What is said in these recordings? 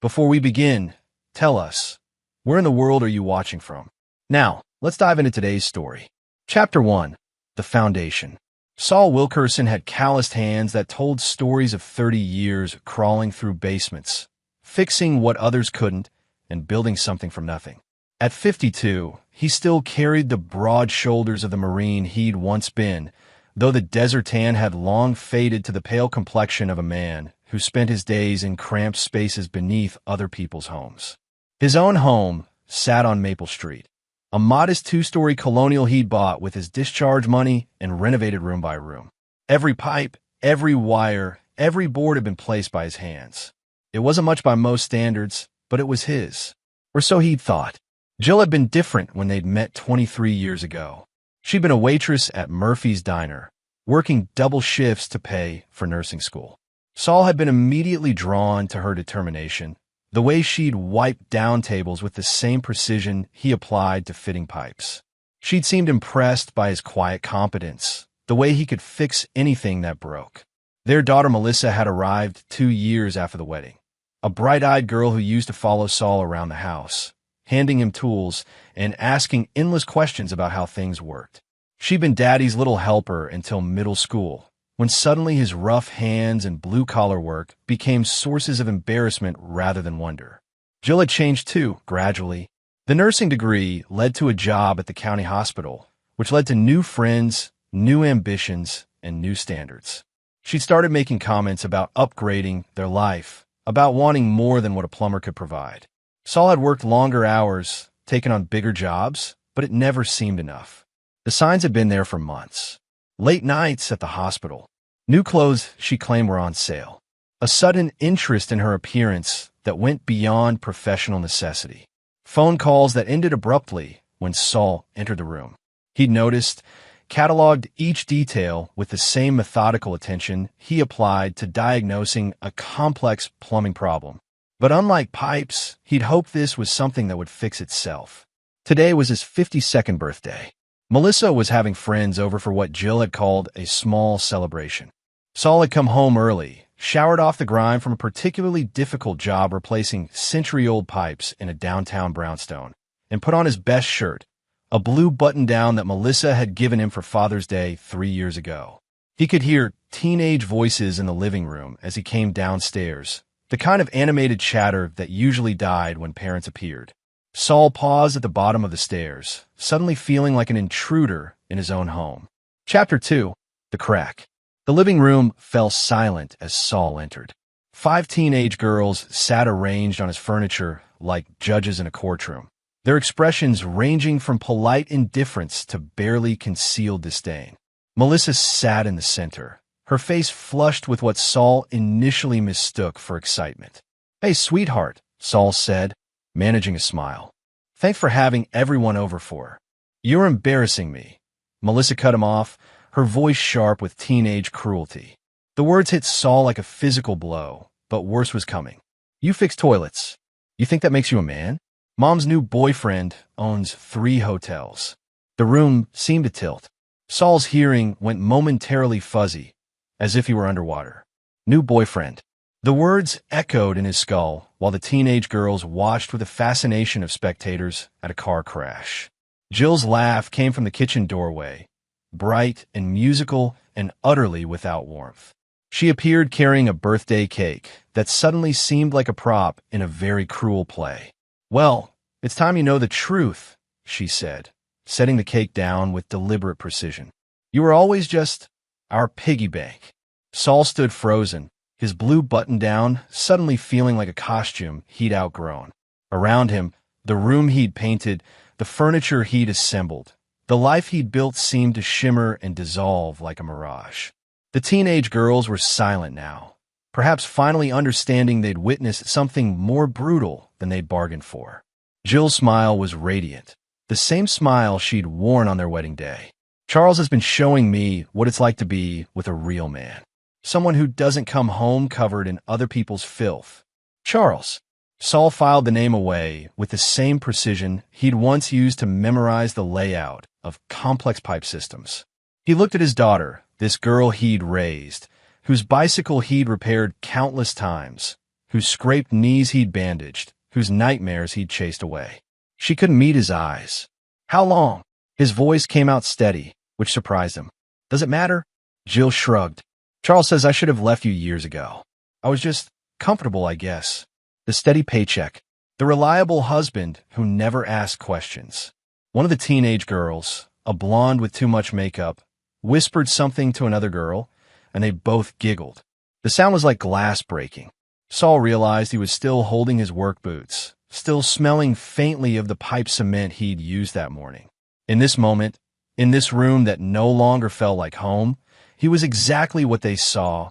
Before we begin, tell us, where in the world are you watching from? Now, let's dive into today's story. Chapter 1. The Foundation. Saul Wilkerson had calloused hands that told stories of 30 years crawling through basements, fixing what others couldn't, and building something from nothing. At 52, he still carried the broad shoulders of the Marine he'd once been, though the desert tan had long faded to the pale complexion of a man who spent his days in cramped spaces beneath other people's homes. His own home sat on Maple Street, a modest two-story colonial he'd bought with his discharge money and renovated room by room. Every pipe, every wire, every board had been placed by his hands. It wasn't much by most standards, but it was his. Or so he'd thought. Jill had been different when they'd met 23 years ago. She'd been a waitress at Murphy's Diner, working double shifts to pay for nursing school. Saul had been immediately drawn to her determination, the way she'd wiped down tables with the same precision he applied to fitting pipes. She'd seemed impressed by his quiet competence, the way he could fix anything that broke. Their daughter Melissa had arrived 2 years after the wedding, a bright-eyed girl who used to follow Saul around the house, handing him tools and asking endless questions about how things worked. She'd been Daddy's little helper until middle school, when suddenly his rough hands and blue-collar work became sources of embarrassment rather than wonder. Jill had changed too, gradually. The nursing degree led to a job at the county hospital, which led to new friends, new ambitions, and new standards. She started making comments about upgrading their life, about wanting more than what a plumber could provide. Saul had worked longer hours, taken on bigger jobs, but it never seemed enough. The signs had been there for months. Late nights at the hospital. New clothes she claimed were on sale. A sudden interest in her appearance that went beyond professional necessity. Phone calls that ended abruptly when Saul entered the room. He'd noticed, cataloged each detail with the same methodical attention he applied to diagnosing a complex plumbing problem. But unlike pipes, he'd hoped this was something that would fix itself. Today was his 52nd birthday. Melissa was having friends over for what Jill had called a small celebration. Saul had come home early, showered off the grime from a particularly difficult job replacing century-old pipes in a downtown brownstone, and put on his best shirt, a blue button-down that Melissa had given him for Father's Day 3 years ago. He could hear teenage voices in the living room as he came downstairs, the kind of animated chatter that usually died when parents appeared. Saul paused at the bottom of the stairs, suddenly feeling like an intruder in his own home. Chapter 2. The Crack. The living room fell silent as Saul entered. 5 teenage girls sat arranged on his furniture like judges in a courtroom, their expressions ranging from polite indifference to barely concealed disdain. Melissa sat in the center, her face flushed with what Saul initially mistook for excitement. "Hey, sweetheart," Saul said, managing a smile. "Thanks for having everyone over for." "You're embarrassing me." Melissa cut him off, her voice sharp with teenage cruelty. The words hit Saul like a physical blow, but worse was coming. "You fix toilets. You think that makes you a man? Mom's new boyfriend owns 3 hotels." The room seemed to tilt. Saul's hearing went momentarily fuzzy, as if he were underwater. New boyfriend. The words echoed in his skull while the teenage girls watched with the fascination of spectators at a car crash. Jill's laugh came from the kitchen doorway, bright and musical and utterly without warmth. She appeared carrying a birthday cake that suddenly seemed like a prop in a very cruel play. "Well, it's time you know the truth," she said, setting the cake down with deliberate precision. "You were always just our piggy bank." Saul stood frozen, his blue button-down suddenly feeling like a costume he'd outgrown. Around him, the room he'd painted, the furniture he'd assembled, the life he'd built seemed to shimmer and dissolve like a mirage. The teenage girls were silent now, perhaps finally understanding they'd witnessed something more brutal than they'd bargained for. Jill's smile was radiant, the same smile she'd worn on their wedding day. "Charles has been showing me what it's like to be with a real man. Someone who doesn't come home covered in other people's filth." "Charles." Saul filed the name away with the same precision he'd once used to memorize the layout of complex pipe systems. He looked at his daughter, this girl he'd raised, whose bicycle he'd repaired countless times, whose scraped knees he'd bandaged, whose nightmares he'd chased away. She couldn't meet his eyes. How long? His voice came out steady, which surprised him. Does it matter? Jill shrugged. Charles says I should have left you years ago. I was just comfortable, I guess. The steady paycheck. The reliable husband who never asked questions. One of the teenage girls, a blonde with too much makeup, whispered something to another girl, and they both giggled. The sound was like glass breaking. Saul realized he was still holding his work boots, still smelling faintly of the pipe cement he'd used that morning. In this moment, in this room that no longer felt like home, he was exactly what they saw,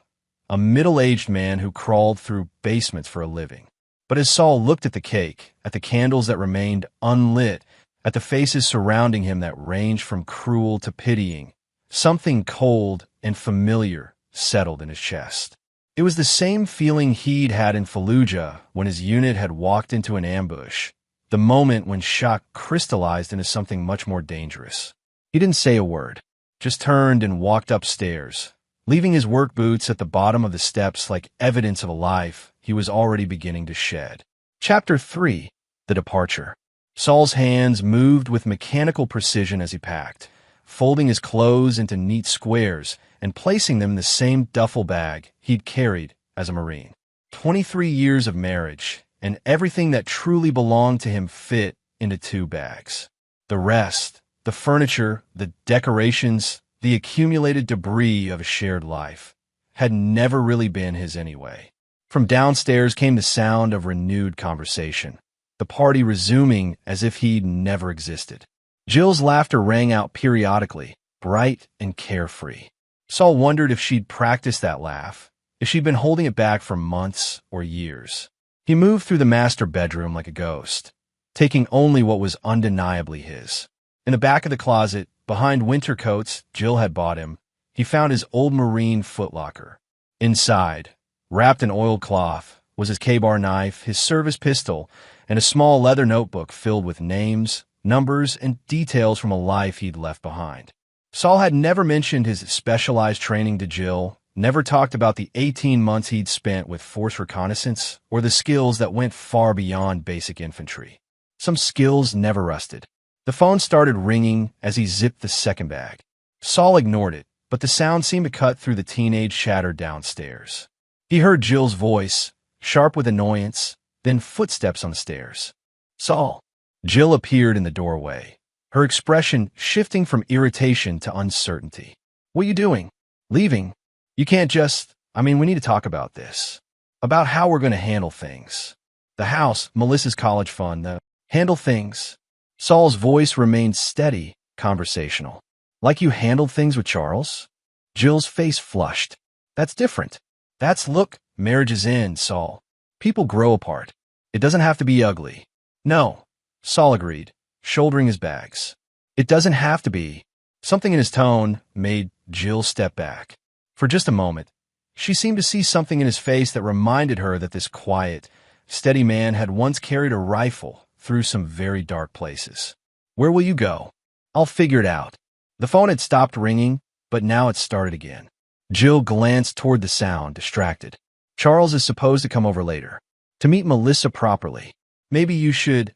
a middle-aged man who crawled through basements for a living. But as Saul looked at the cake, at the candles that remained unlit, at the faces surrounding him that ranged from cruel to pitying, something cold and familiar settled in his chest. It was the same feeling he'd had in Fallujah when his unit had walked into an ambush, the moment when shock crystallized into something much more dangerous. He didn't say a word, just turned and walked upstairs, leaving his work boots at the bottom of the steps like evidence of a life he was already beginning to shed. Chapter 3. The Departure. Saul's hands moved with mechanical precision as he packed, folding his clothes into neat squares and placing them in the same duffel bag he'd carried as a Marine. 23 years of marriage, and everything that truly belonged to him fit into 2 bags. The rest, the furniture, the decorations, the accumulated debris of a shared life, had never really been his anyway. From downstairs came the sound of renewed conversation, the party resuming as if he'd never existed. Jill's laughter rang out periodically, bright and carefree. Saul wondered if she'd practiced that laugh, if she'd been holding it back for months or years. He moved through the master bedroom like a ghost, taking only what was undeniably his. In the back of the closet, behind winter coats Jill had bought him, he found his old Marine footlocker. Inside, wrapped in oilcloth, was his K-bar knife, his service pistol, and a small leather notebook filled with names, numbers, and details from a life he'd left behind. Saul had never mentioned his specialized training to Jill, never talked about the 18 months he'd spent with force reconnaissance, or the skills that went far beyond basic infantry. Some skills never rusted. The phone started ringing as he zipped the second bag. Saul ignored it, but the sound seemed to cut through the teenage chatter downstairs. He heard Jill's voice, sharp with annoyance, then footsteps on the stairs. Saul. Jill appeared in the doorway, her expression shifting from irritation to uncertainty. What are you doing? Leaving? You can't just... we need to talk about this. About how we're going to handle things. The house, Melissa's college fund, handle things. Saul's voice remained steady, conversational. Like you handled things with Charles? Jill's face flushed. That's different. Look, marriage is in, Saul. People grow apart. It doesn't have to be ugly. No, Saul agreed, shouldering his bags. It doesn't have to be. Something in his tone made Jill step back. For just a moment, she seemed to see something in his face that reminded her that this quiet, steady man had once carried a rifle through some very dark places. Where will you go? I'll figure it out. The phone had stopped ringing, but now it started again. Jill glanced toward the sound, distracted. Charles is supposed to come over later. To meet Melissa properly. Maybe you should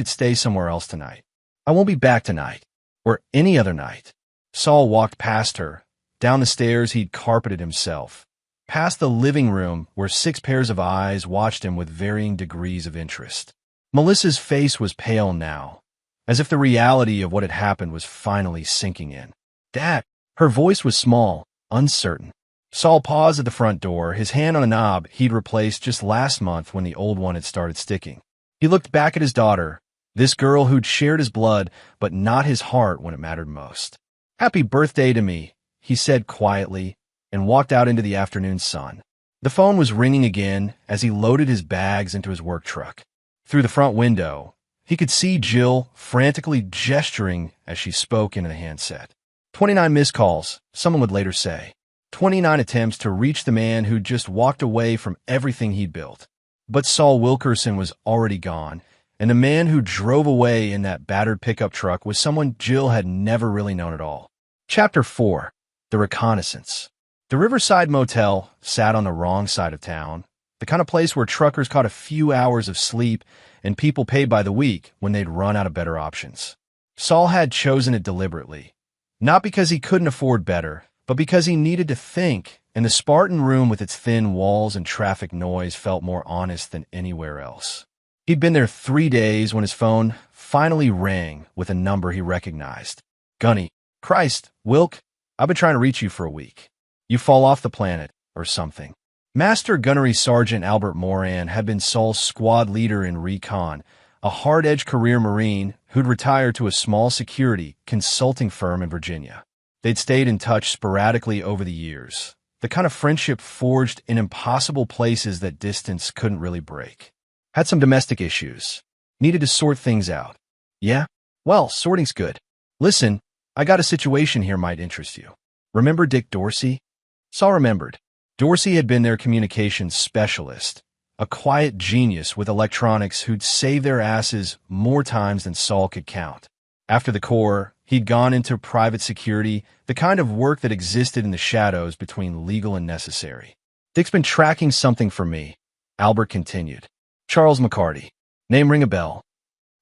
stay somewhere else tonight. I won't be back tonight. Or any other night. Saul walked past her, down the stairs he'd carpeted himself, past the living room where 6 pairs of eyes watched him with varying degrees of interest. Melissa's face was pale now, as if the reality of what had happened was finally sinking in. Dad! Her voice was small, uncertain. Saul paused at the front door, his hand on a knob he'd replaced just last month when the old one had started sticking. He looked back at his daughter, this girl who'd shared his blood, but not his heart when it mattered most. Happy birthday to me, he said quietly, and walked out into the afternoon sun. The phone was ringing again as he loaded his bags into his work truck. Through the front window, he could see Jill frantically gesturing as she spoke into the handset. 29 missed calls, someone would later say. 29 attempts to reach the man who'd just walked away from everything he'd built. But Saul Wilkerson was already gone, and the man who drove away in that battered pickup truck was someone Jill had never really known at all. Chapter 4. The Reconnaissance. The Riverside Motel sat on the wrong side of town, The kind of place where truckers caught a few hours of sleep and people paid by the week when they'd run out of better options. Saul had chosen it deliberately, not because he couldn't afford better, but because he needed to think, and the Spartan room with its thin walls and traffic noise felt more honest than anywhere else. He'd been there 3 days when his phone finally rang with a number he recognized. Gunny. Christ, Wilk, I've been trying to reach you for a week. You fall off the planet, or something. Master Gunnery Sergeant Albert Moran had been Saul's squad leader in recon, a hard-edged career Marine who'd retired to a small security consulting firm in Virginia. They'd stayed in touch sporadically over the years, the kind of friendship forged in impossible places that distance couldn't really break. Had some domestic issues. Needed to sort things out. Yeah? Well, sorting's good. Listen, I got a situation here might interest you. Remember Dick Dorsey? Saul remembered. Dorsey had been their communications specialist, a quiet genius with electronics who'd saved their asses more times than Saul could count. After the Corps, he'd gone into private security, the kind of work that existed in the shadows between legal and necessary. Dick's been tracking something for me, Albert continued. Charles McCarty. Name ring a bell.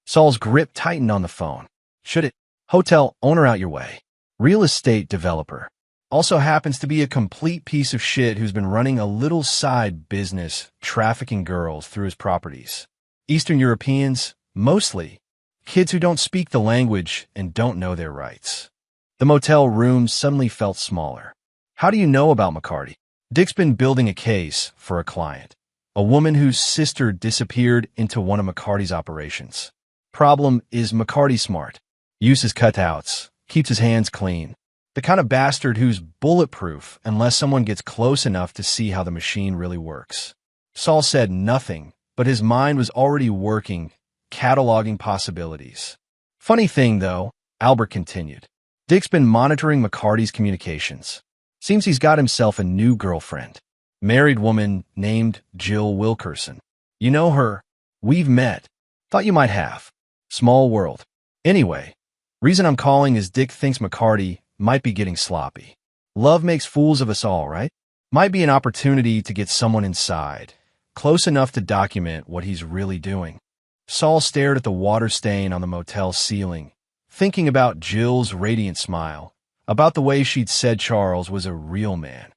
Saul's grip tightened on the phone. Should it? Hotel owner out your way. Real estate developer. Also happens to be a complete piece of shit who's been running a little side business trafficking girls through his properties. Eastern Europeans, mostly. Kids who don't speak the language and don't know their rights. The motel room suddenly felt smaller. How do you know about McCarty? Dick's been building a case for a client. A woman whose sister disappeared into one of McCarty's operations. Problem is McCarty's smart. Uses cutouts. Keeps his hands clean. The kind of bastard who's bulletproof unless someone gets close enough to see how the machine really works. Saul said nothing, but his mind was already working, cataloging possibilities. Funny thing, though, Albert continued. Dick's been monitoring McCarty's communications. Seems he's got himself a new girlfriend. Married woman named Jill Wilkerson. You know her? We've met. Thought you might have. Small world. Anyway, reason I'm calling is Dick thinks McCarty might be getting sloppy. Love makes fools of us all, right? Might be an opportunity to get someone inside, close enough to document what he's really doing. Saul stared at the water stain on the motel ceiling, thinking about Jill's radiant smile, about the way she'd said Charles was a real man.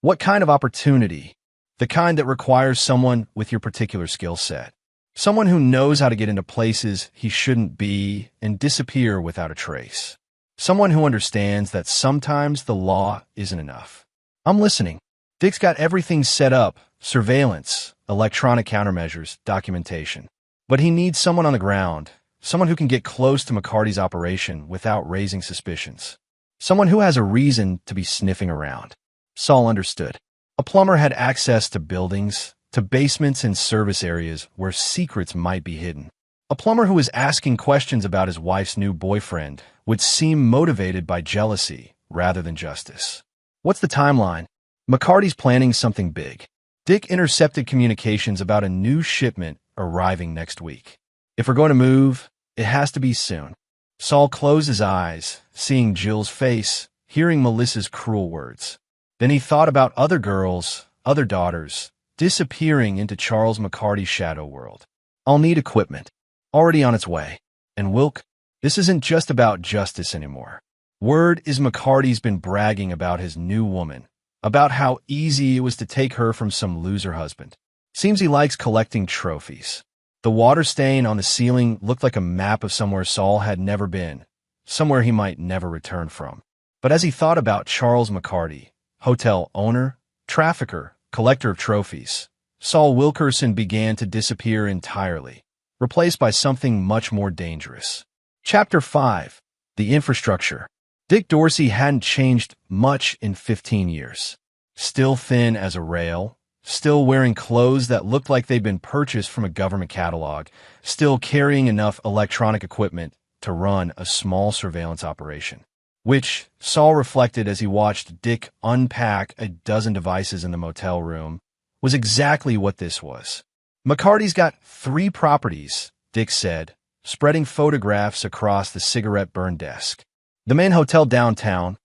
What kind of opportunity? The kind that requires someone with your particular skill set. Someone who knows how to get into places he shouldn't be and disappear without a trace. Someone who understands that sometimes the law isn't enough. I'm listening. Dick's got everything set up, surveillance, electronic countermeasures, documentation. But he needs someone on the ground, someone who can get close to McCarty's operation without raising suspicions. Someone who has a reason to be sniffing around. Saul understood. A plumber had access to buildings, to basements and service areas where secrets might be hidden. A plumber who was asking questions about his wife's new boyfriend would seem motivated by jealousy rather than justice. What's the timeline? McCarty's planning something big. Dick intercepted communications about a new shipment arriving next week. If we're going to move, it has to be soon. Saul closed his eyes, seeing Jill's face, hearing Melissa's cruel words. Then he thought about other girls, other daughters, disappearing into Charles McCarty's shadow world. I'll need equipment. Already on its way. And Wilk, this isn't just about justice anymore. Word is McCarty's been bragging about his new woman, about how easy it was to take her from some loser husband. Seems he likes collecting trophies. The water stain on the ceiling looked like a map of somewhere Saul had never been, somewhere he might never return from. But as he thought about Charles McCarty, hotel owner, trafficker, collector of trophies, Saul Wilkerson began to disappear entirely, replaced by something much more dangerous. Chapter 5. The Infrastructure. Dick Dorsey hadn't changed much in 15 years. Still thin as a rail, still wearing clothes that looked like they'd been purchased from a government catalog, still carrying enough electronic equipment to run a small surveillance operation. Which, Saul reflected as he watched Dick unpack a dozen devices in the motel room, was exactly what this was. McCarty's got 3 properties, Dick said, spreading photographs across the cigarette-burn desk. The main hotel downtown,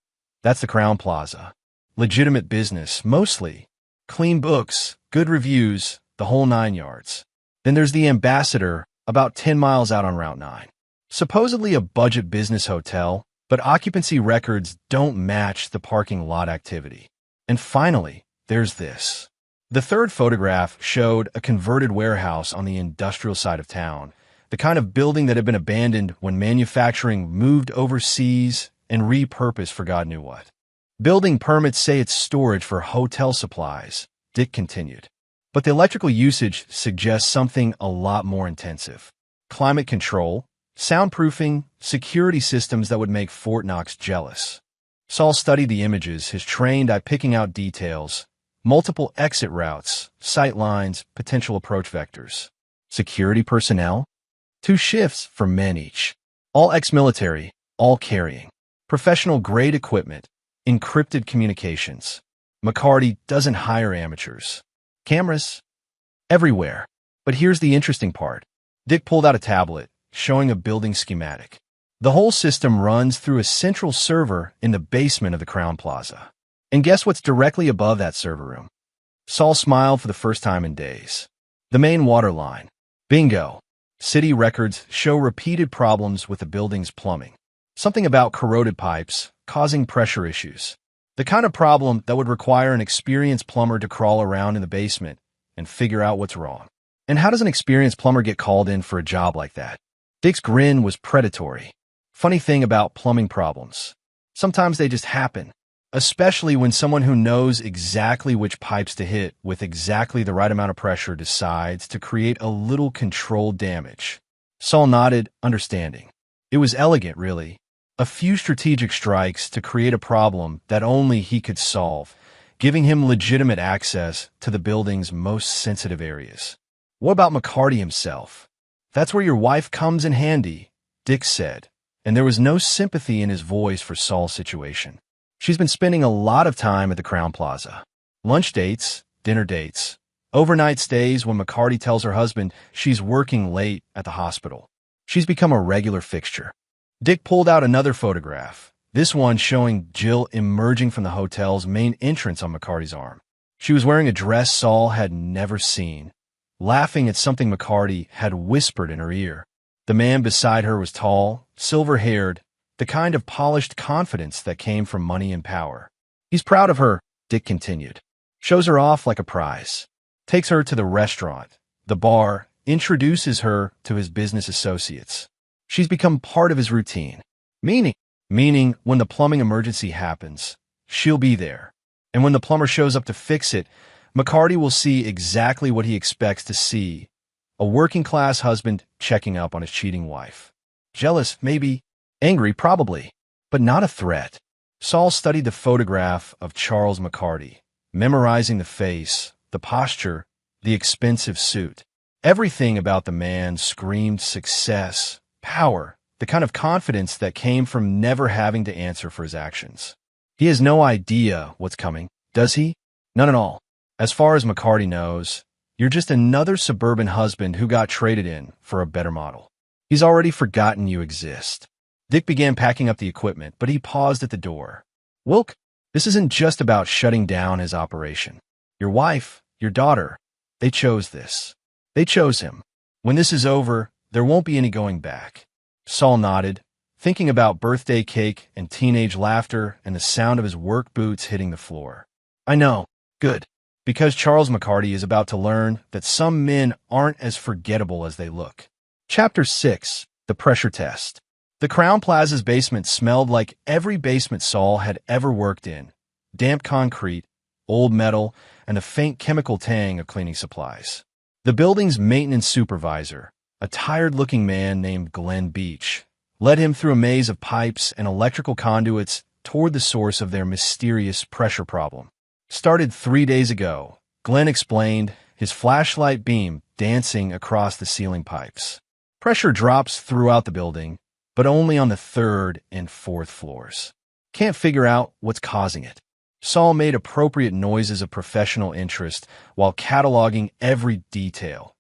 that's the Crown Plaza. Legitimate business, mostly. Clean books, good reviews, the whole 9 yards. Then there's the Ambassador, about 10 miles out on Route 9. Supposedly a budget business hotel, but occupancy records don't match the parking lot activity. And finally, there's this. The third photograph showed a converted warehouse on the industrial side of town, the kind of building that had been abandoned when manufacturing moved overseas and repurposed for God knew what. Building permits say it's storage for hotel supplies, Dick continued. But the electrical usage suggests something a lot more intensive. Climate control, soundproofing, security systems that would make Fort Knox jealous. Saul studied the images, his trained eye picking out details, multiple exit routes, sight lines, potential approach vectors. Security personnel? 2 shifts for men each. All ex-military, all carrying professional-grade equipment, encrypted communications. McCarty doesn't hire amateurs. Cameras? Everywhere. But here's the interesting part. Dick pulled out a tablet, showing a building schematic. The whole system runs through a central server in the basement of the Crown Plaza. And guess what's directly above that server room? Saul smiled for the first time in days. The main water line. Bingo. City records show repeated problems with the building's plumbing. Something about corroded pipes, causing pressure issues. The kind of problem that would require an experienced plumber to crawl around in the basement and figure out what's wrong. And how does an experienced plumber get called in for a job like that? Dick's grin was predatory. Funny thing about plumbing problems. Sometimes they just happen, especially when someone who knows exactly which pipes to hit with exactly the right amount of pressure decides to create a little controlled damage. Saul nodded, understanding. It was elegant, really. A few strategic strikes to create a problem that only he could solve, giving him legitimate access to the building's most sensitive areas. What about McCarty himself? That's where your wife comes in handy, Dick said, and there was no sympathy in his voice for Saul's situation. She's been spending a lot of time at the Crown Plaza. Lunch dates, dinner dates, overnight stays when McCarty tells her husband she's working late at the hospital. She's become a regular fixture. Dick pulled out another photograph, this one showing Jill emerging from the hotel's main entrance on McCarty's arm. She was wearing a dress Saul had never seen, laughing at something McCarty had whispered in her ear. The man beside her was tall, silver-haired, the kind of polished confidence that came from money and power. He's proud of her, Dick continued. Shows her off like a prize. Takes her to the restaurant, the bar, introduces her to his business associates. She's become part of his routine. Meaning when the plumbing emergency happens, she'll be there. And when the plumber shows up to fix it, McCarty will see exactly what he expects to see. A working-class husband checking up on his cheating wife. Jealous, maybe. Angry, probably. But not a threat. Saul studied the photograph of Charles McCarty, memorizing the face, the posture, the expensive suit. Everything about the man screamed success, power, the kind of confidence that came from never having to answer for his actions. He has no idea what's coming, does he? None at all. As far as McCarty knows, you're just another suburban husband who got traded in for a better model. He's already forgotten you exist. Dick began packing up the equipment, but he paused at the door. Wilk, this isn't just about shutting down his operation. Your wife, your daughter, they chose this. They chose him. When this is over, there won't be any going back. Saul nodded, thinking about birthday cake and teenage laughter and the sound of his work boots hitting the floor. I know. Good. Because Charles McCarty is about to learn that some men aren't as forgettable as they look. Chapter 6. The Pressure Test. The Crown Plaza's basement smelled like every basement Saul had ever worked in. Damp concrete, old metal, and a faint chemical tang of cleaning supplies. The building's maintenance supervisor, a tired-looking man named Glenn Beach, led him through a maze of pipes and electrical conduits toward the source of their mysterious pressure problem. Started 3 days ago, Glenn explained, his flashlight beam dancing across the ceiling pipes. Pressure drops throughout the building, but only on the 3rd and 4th floors. Can't figure out what's causing it. Saul made appropriate noises of professional interest while cataloging every detail.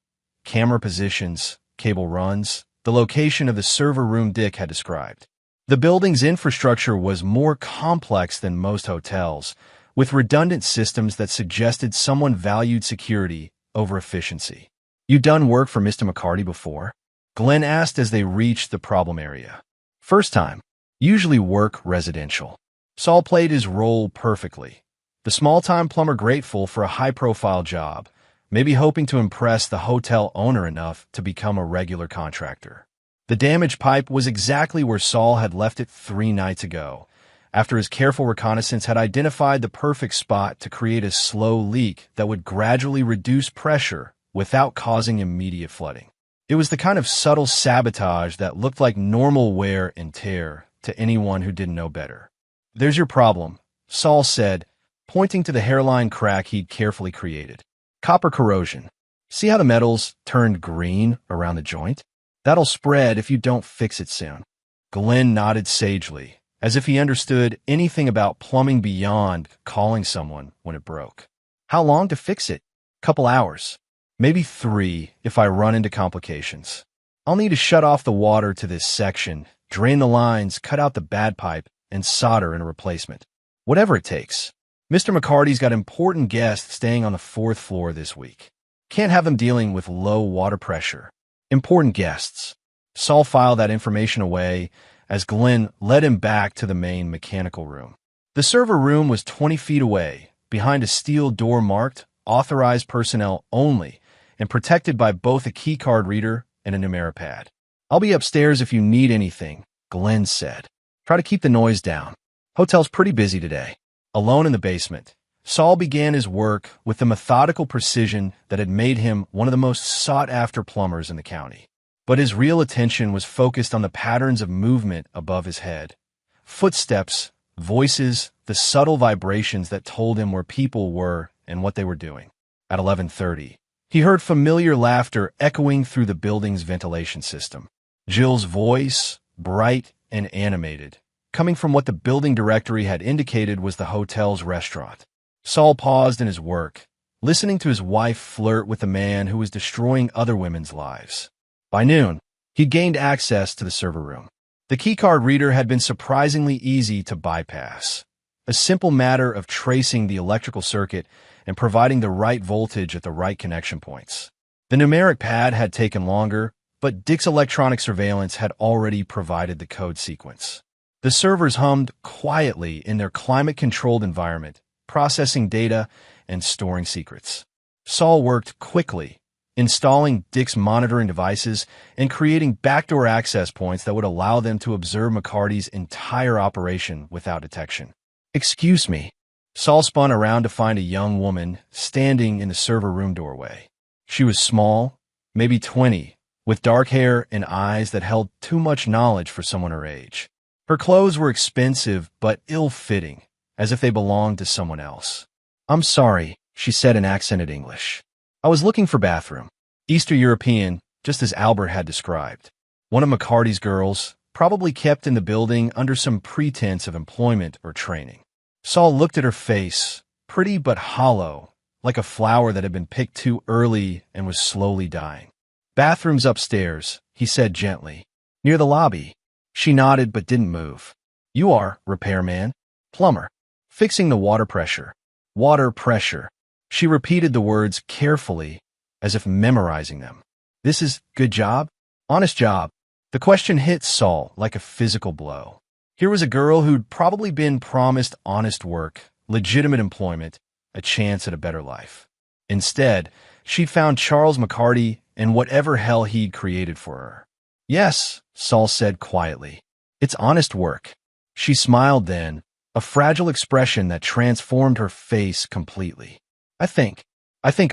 Camera positions, cable runs, the location of the server room Dick had described. The building's infrastructure was more complex than most hotels, with redundant systems that suggested someone valued security over efficiency. "You done work for Mr. McCarty before?" Glenn asked as they reached the problem area. "First time. Usually work residential." Saul played his role perfectly. The small-time plumber grateful for a high-profile job, maybe hoping to impress the hotel owner enough to become a regular contractor. The damaged pipe was exactly where Saul had left it 3 nights ago, after his careful reconnaissance had identified the perfect spot to create a slow leak that would gradually reduce pressure without causing immediate flooding. It was the kind of subtle sabotage that looked like normal wear and tear to anyone who didn't know better. "There's your problem," Saul said, pointing to the hairline crack he'd carefully created. "Copper corrosion. See how the metal's turned green around the joint? That'll spread if you don't fix it soon." Glenn nodded sagely, as if he understood anything about plumbing beyond calling someone when it broke. "How long to fix it?" "Couple hours. Maybe 3 if I run into complications. I'll need to shut off the water to this section, drain the lines, cut out the bad pipe, and solder in a replacement. Whatever it takes. Mr. McCarty's got important guests staying on the 4th floor this week. Can't have them dealing with low water pressure. Important guests." Saul filed that information away as Glenn led him back to the main mechanical room. The server room was 20 feet away, behind a steel door marked "Authorized Personnel Only," and protected by both a keycard reader and a numeripad. "I'll be upstairs if you need anything," Glenn said. "Try to keep the noise down. Hotel's pretty busy today." Alone in the basement, Saul began his work with the methodical precision that had made him one of the most sought-after plumbers in the county. But his real attention was focused on the patterns of movement above his head. Footsteps, voices, the subtle vibrations that told him where people were and what they were doing. At 11:30, he heard familiar laughter echoing through the building's ventilation system. Jill's voice, bright and animated, coming from what the building directory had indicated was the hotel's restaurant. Saul paused in his work, listening to his wife flirt with a man who was destroying other women's lives. By noon, he'd gained access to the server room. The keycard reader had been surprisingly easy to bypass. A simple matter of tracing the electrical circuit and providing the right voltage at the right connection points. The numeric pad had taken longer, but Dick's electronic surveillance had already provided the code sequence. The servers hummed quietly in their climate-controlled environment, processing data and storing secrets. Saul worked quickly, installing Dick's monitoring devices and creating backdoor access points that would allow them to observe McCarty's entire operation without detection. "Excuse me." Saul spun around to find a young woman standing in the server room doorway. She was small, maybe 20, with dark hair and eyes that held too much knowledge for someone her age. Her clothes were expensive but ill-fitting, as if they belonged to someone else. "I'm sorry," she said in accented English. "I was looking for bathroom." Eastern European, just as Albert had described. One of McCarty's girls, probably kept in the building under some pretense of employment or training. Saul looked at her face, pretty but hollow, like a flower that had been picked too early and was slowly dying. "Bathroom's upstairs," he said gently. "Near the lobby." She nodded but didn't move. "You are, repairman?" "Plumber. Fixing the water pressure." "Water pressure." She repeated the words carefully, as if memorizing them. "This is good job?" "Honest job." The question hit Saul like a physical blow. Here was a girl who'd probably been promised honest work, legitimate employment, a chance at a better life. Instead, she'd found Charles McCarty and whatever hell he'd created for her. "Yes," Saul said quietly. "It's honest work." She smiled then, a fragile expression that transformed her face completely. I think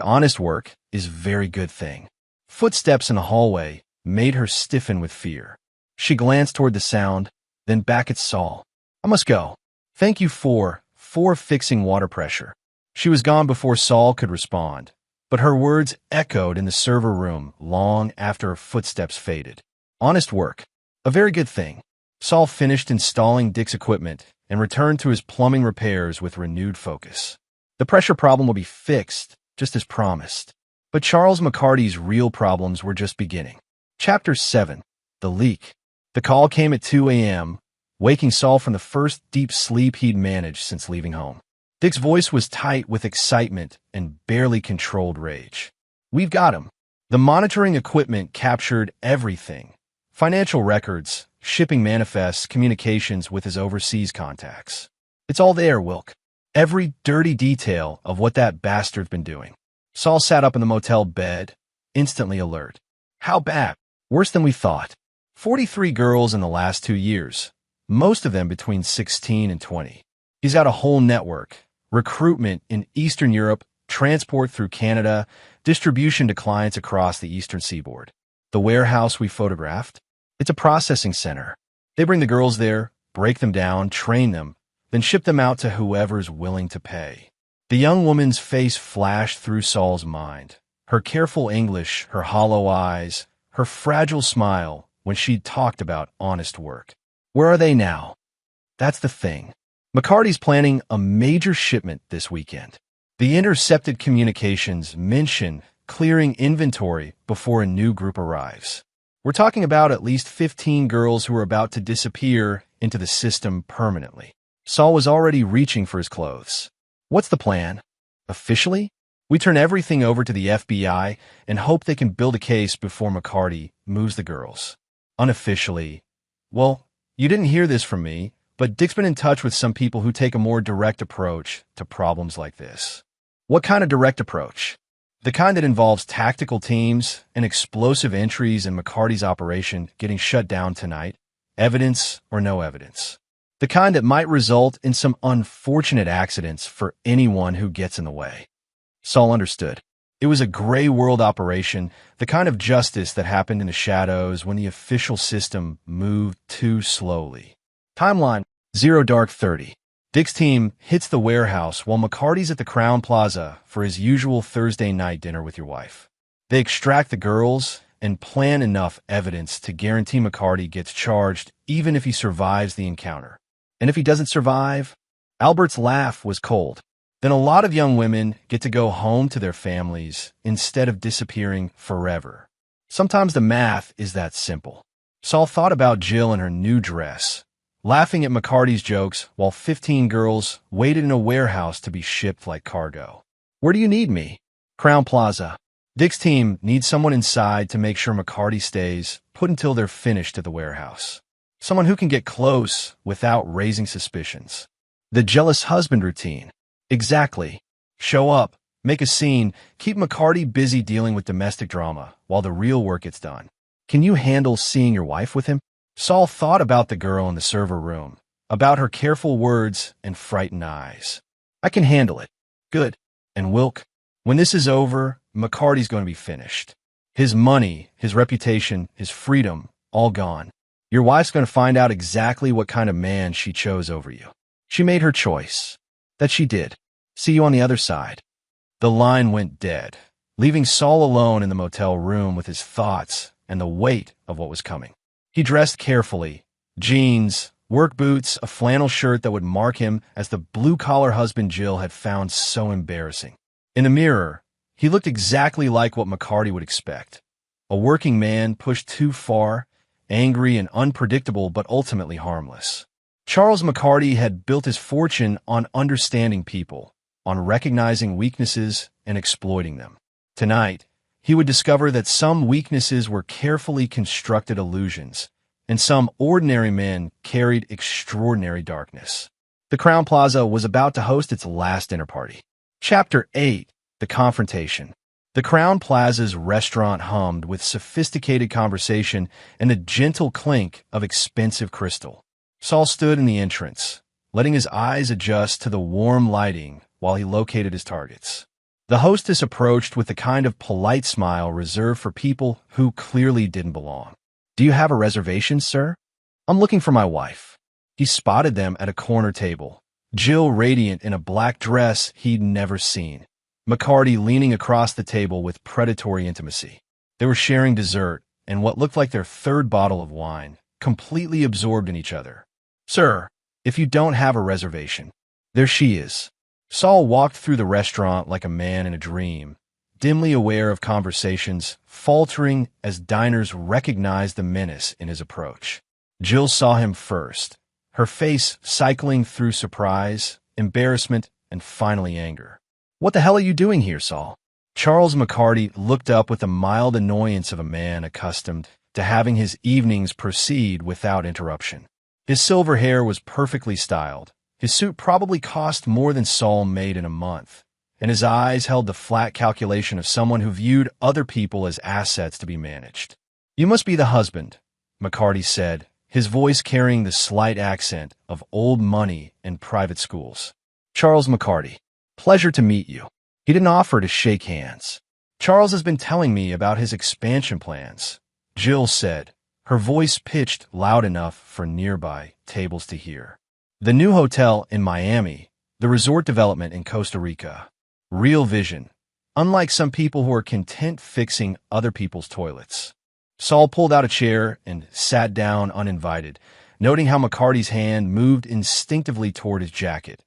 honest work is a very good thing." Footsteps in the hallway made her stiffen with fear. She glanced toward the sound, then back at Saul. "I must go. Thank you for fixing water pressure." She was gone before Saul could respond, but her words echoed in the server room long after her footsteps faded. Honest work. A very good thing. Saul finished installing Dick's equipment and returned to his plumbing repairs with renewed focus. The pressure problem will be fixed, just as promised. But Charles McCarty's real problems were just beginning. Chapter 7. The Leak. The call came at 2 a.m., waking Saul from the first deep sleep he'd managed since leaving home. Dick's voice was tight with excitement and barely controlled rage. We've got him. The monitoring equipment captured everything. Financial records, shipping manifests, communications with his overseas contacts. It's all there, Wilk. Every dirty detail of what that bastard's been doing. Saul sat up in the motel bed, instantly alert. How bad? Worse than we thought. 43 girls in the last 2 years, most of them between 16 and 20. He's got a whole network. Recruitment in Eastern Europe, transport through Canada, distribution to clients across the Eastern Seaboard. The warehouse we photographed? It's a processing center. They bring the girls there, break them down, train them, then ship them out to whoever's willing to pay. The young woman's face flashed through Saul's mind. Her careful English, her hollow eyes, her fragile smile when she'd talked about honest work. Where are they now? That's the thing. McCarty's planning a major shipment this weekend. The intercepted communications mention clearing inventory before a new group arrives. We're talking about at least 15 girls who are about to disappear into the system permanently. Saul was already reaching for his clothes. What's the plan? Officially? We turn everything over to the FBI and hope they can build a case before McCarty moves the girls. Unofficially, well, you didn't hear this from me, but Dick's been in touch with some people who take a more direct approach to problems like this. What kind of direct approach? The kind that involves tactical teams and explosive entries in McCarty's operation getting shut down tonight, evidence or no evidence. The kind that might result in some unfortunate accidents for anyone who gets in the way. Saul understood. It was a gray world operation, the kind of justice that happened in the shadows when the official system moved too slowly. Timeline, 0:30. Dick's team hits the warehouse while McCarty's at the Crowne Plaza for his usual Thursday night dinner with your wife. They extract the girls and plan enough evidence to guarantee McCarty gets charged even if he survives the encounter. And if he doesn't survive, Albert's laugh was cold. Then a lot of young women get to go home to their families instead of disappearing forever. Sometimes the math is that simple. Saul thought about Jill in her new dress, laughing at McCarty's jokes while 15 girls waited in a warehouse to be shipped like cargo. Where do you need me? Crowne Plaza. Dick's team needs someone inside to make sure McCarty stays put until they're finished at the warehouse. Someone who can get close without raising suspicions. The jealous husband routine. Exactly. Show up, make a scene, keep McCarty busy dealing with domestic drama while the real work gets done. Can you handle seeing your wife with him? Saul thought about the girl in the server room, about her careful words and frightened eyes. I can handle it. Good. And Wilk, when this is over, McCarty's going to be finished. His money, his reputation, his freedom, all gone. Your wife's going to find out exactly what kind of man she chose over you. She made her choice. That she did. See you on the other side. The line went dead, leaving Saul alone in the motel room with his thoughts and the weight of what was coming. He dressed carefully. Jeans, work boots, a flannel shirt that would mark him as the blue-collar husband Jill had found so embarrassing. In the mirror, he looked exactly like what McCarty would expect. A working man pushed too far, angry and unpredictable but ultimately harmless. Charles McCarty had built his fortune on understanding people, on recognizing weaknesses and exploiting them. Tonight, he would discover that some weaknesses were carefully constructed illusions, and some ordinary men carried extraordinary darkness. The Crowne Plaza was about to host its last dinner party. Chapter 8. The Confrontation. The Crowne Plaza's restaurant hummed with sophisticated conversation and the gentle clink of expensive crystal. Saul stood in the entrance, letting his eyes adjust to the warm lighting while he located his targets. The hostess approached with the kind of polite smile reserved for people who clearly didn't belong. Do you have a reservation, sir? I'm looking for my wife. He spotted them at a corner table. Jill radiant in a black dress he'd never seen. McCarty leaning across the table with predatory intimacy. They were sharing dessert and what looked like their third bottle of wine, completely absorbed in each other. Sir, if you don't have a reservation, there she is. Saul walked through the restaurant like a man in a dream, dimly aware of conversations, faltering as diners recognized the menace in his approach. Jill saw him first, her face cycling through surprise, embarrassment, and finally anger. What the hell are you doing here, Saul? Charles McCarty looked up with the mild annoyance of a man accustomed to having his evenings proceed without interruption. His silver hair was perfectly styled. His suit probably cost more than Saul made in a month, and his eyes held the flat calculation of someone who viewed other people as assets to be managed. "You must be the husband," McCarty said, his voice carrying the slight accent of old money and private schools. "Charles McCarty. Pleasure to meet you." He didn't offer to shake hands. "Charles has been telling me about his expansion plans," Jill said, her voice pitched loud enough for nearby tables to hear. "The new hotel in Miami, the resort development in Costa Rica. Real vision, unlike some people who are content fixing other people's toilets." Saul pulled out a chair and sat down uninvited, noting how McCarty's hand moved instinctively toward his jacket.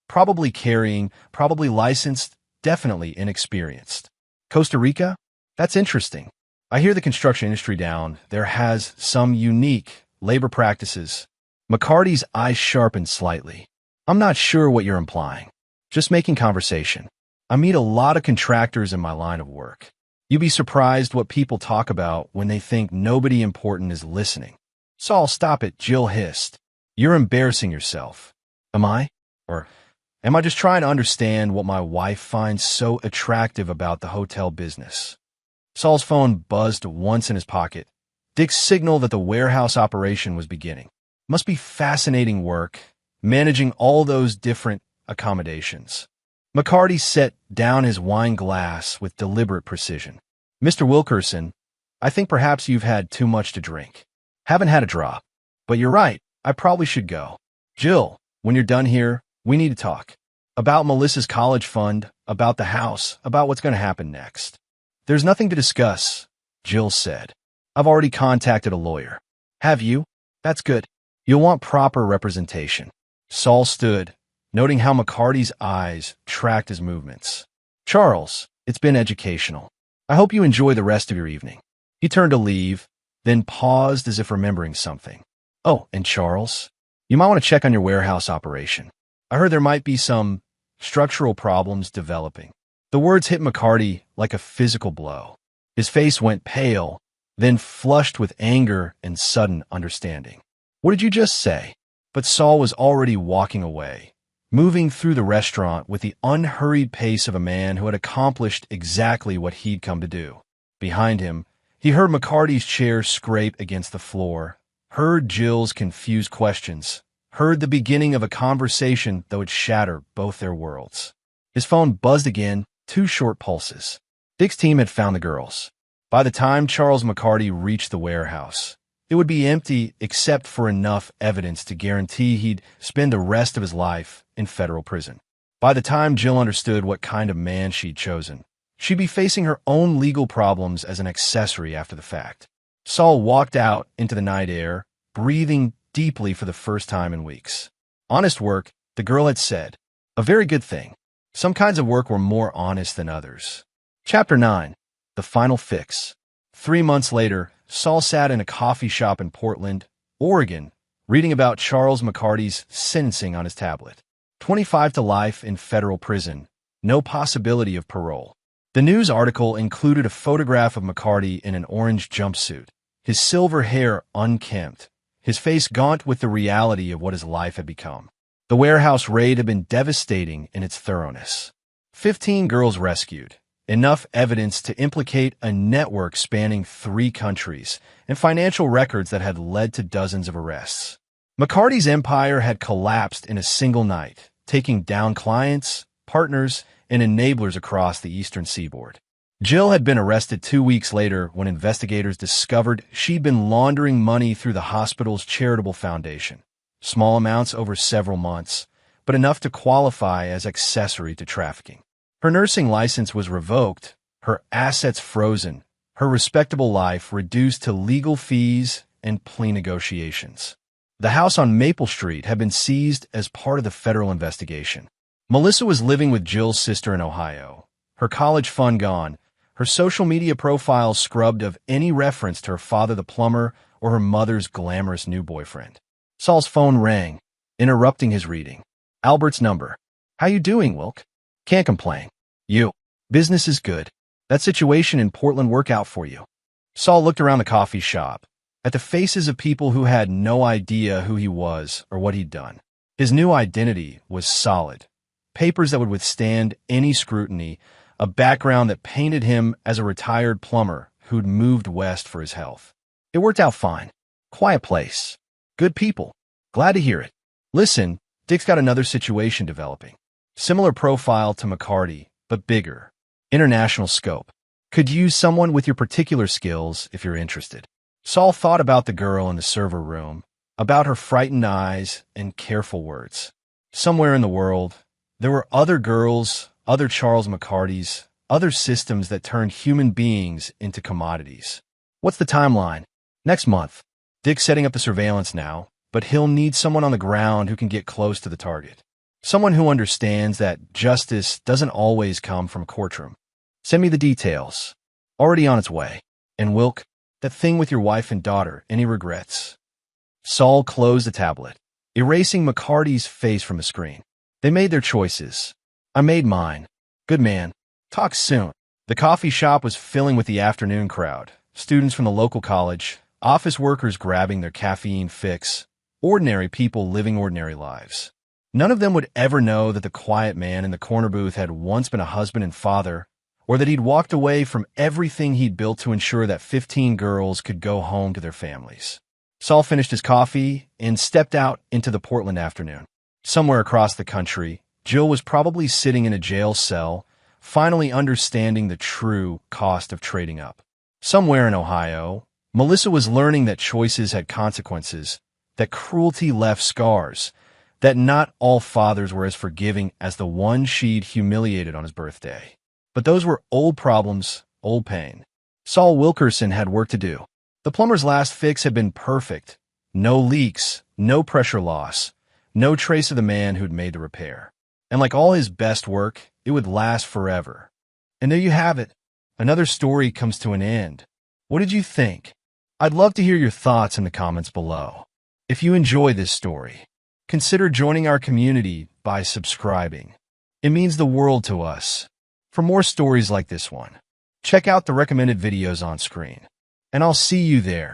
Probably carrying, probably licensed, definitely inexperienced. "Costa Rica? That's interesting. I hear the construction industry down there has some unique labor practices." McCarty's eyes sharpened slightly. "I'm not sure what you're implying. Just making conversation. I meet a lot of contractors in my line of work. You'd be surprised what people talk about when they think nobody important is listening." "Saul, stop it," Jill hissed. "You're embarrassing yourself." "Am I? Or am I just trying to understand what my wife finds so attractive about the hotel business?" Saul's phone buzzed once in his pocket. Dick's signal that the warehouse operation was beginning. Must be fascinating work, managing all those different accommodations. McCarty set down his wine glass with deliberate precision. "Mr. Wilkerson, I think perhaps you've had too much to drink." "Haven't had a drop. But you're right, I probably should go." "Jill, when you're done here, we need to talk. About Melissa's college fund, about the house, about what's going to happen next." "There's nothing to discuss," Jill said. "I've already contacted a lawyer." "Have you? That's good. You'll want proper representation." Saul stood, noting how McCarty's eyes tracked his movements. "Charles, it's been educational. I hope you enjoy the rest of your evening." He turned to leave, then paused as if remembering something. "Oh, and Charles, you might want to check on your warehouse operation. I heard there might be some structural problems developing." The words hit McCarty like a physical blow. His face went pale, then flushed with anger and sudden understanding. "What did you just say?" But Saul was already walking away, moving through the restaurant with the unhurried pace of a man who had accomplished exactly what he'd come to do. Behind him, he heard McCarty's chair scrape against the floor, heard Jill's confused questions, heard the beginning of a conversation that would shatter both their worlds. His phone buzzed again, 2 short pulses. Dick's team had found the girls. By the time Charles McCarty reached the warehouse, it would be empty except for enough evidence to guarantee he'd spend the rest of his life in federal prison. By the time Jill understood what kind of man she'd chosen, she'd be facing her own legal problems as an accessory after the fact. Saul walked out into the night air, breathing deeply for the first time in weeks. Honest work, the girl had said. A very good thing. Some kinds of work were more honest than others. Chapter 9. The Final Fix. 3 months later, Saul sat in a coffee shop in Portland, Oregon, reading about Charles McCarty's sentencing on his tablet. 25 to life in federal prison. No possibility of parole. The news article included a photograph of McCarty in an orange jumpsuit, his silver hair unkempt, his face gaunt with the reality of what his life had become. The warehouse raid had been devastating in its thoroughness. 15 girls rescued, enough evidence to implicate a network spanning 3 countries, and financial records that had led to dozens of arrests. McCarty's empire had collapsed in a single night, taking down clients, partners, and enablers across the eastern seaboard. Jill had been arrested 2 weeks later when investigators discovered she'd been laundering money through the hospital's charitable foundation. Small amounts over several months, but enough to qualify as accessory to trafficking. Her nursing license was revoked, her assets frozen, her respectable life reduced to legal fees and plea negotiations. The house on Maple Street had been seized as part of the federal investigation. Melissa was living with Jill's sister in Ohio, her college fund gone, her social media profile scrubbed of any reference to her father the plumber or her mother's glamorous new boyfriend. Saul's phone rang, interrupting his reading. Albert's number. "How you doing, Wilk?" "Can't complain." "You. Business is good." That situation in Portland work out for you? Saul looked around the coffee shop, at the faces of people who had no idea who he was or what he'd done. His new identity was solid. Papers that would withstand any scrutiny, a background that painted him as a retired plumber who'd moved west for his health. It worked out fine. Quiet place. Good people. Glad to hear it. Listen, Dick's got another situation developing. Similar profile to McCarty, but bigger. International scope. Could use someone with your particular skills if you're interested. Saul thought about the girl in the server room, about her frightened eyes and careful words. Somewhere in the world, there were other girls, other Charles McCartys, other systems that turned human beings into commodities. What's the timeline? Next month. Dick's setting up the surveillance now, but he'll need someone on the ground who can get close to the target. Someone who understands that justice doesn't always come from a courtroom. Send me the details. Already on its way. And Wilk, that thing with your wife and daughter, any regrets? Saul closed the tablet, erasing McCarty's face from the screen. They made their choices. I made mine. Good man. Talk soon. The coffee shop was filling with the afternoon crowd. Students from the local college, office workers grabbing their caffeine fix, ordinary people living ordinary lives. None of them would ever know that the quiet man in the corner booth had once been a husband and father, or that he'd walked away from everything he'd built to ensure that 15 girls could go home to their families. Saul finished his coffee and stepped out into the Portland afternoon. Somewhere across the country, Jill was probably sitting in a jail cell, finally understanding the true cost of trading up. Somewhere in Ohio, Melissa was learning that choices had consequences, that cruelty left scars, that not all fathers were as forgiving as the one she'd humiliated on his birthday. But those were old problems, old pain. Saul Wilkerson had work to do. The plumber's last fix had been perfect. No leaks, no pressure loss, no trace of the man who'd made the repair. And like all his best work, it would last forever. And there you have it. Another story comes to an end. What did you think? I'd love to hear your thoughts in the comments below. If you enjoy this story, consider joining our community by subscribing. It means the world to us. For more stories like this one, check out the recommended videos on screen. And I'll see you there.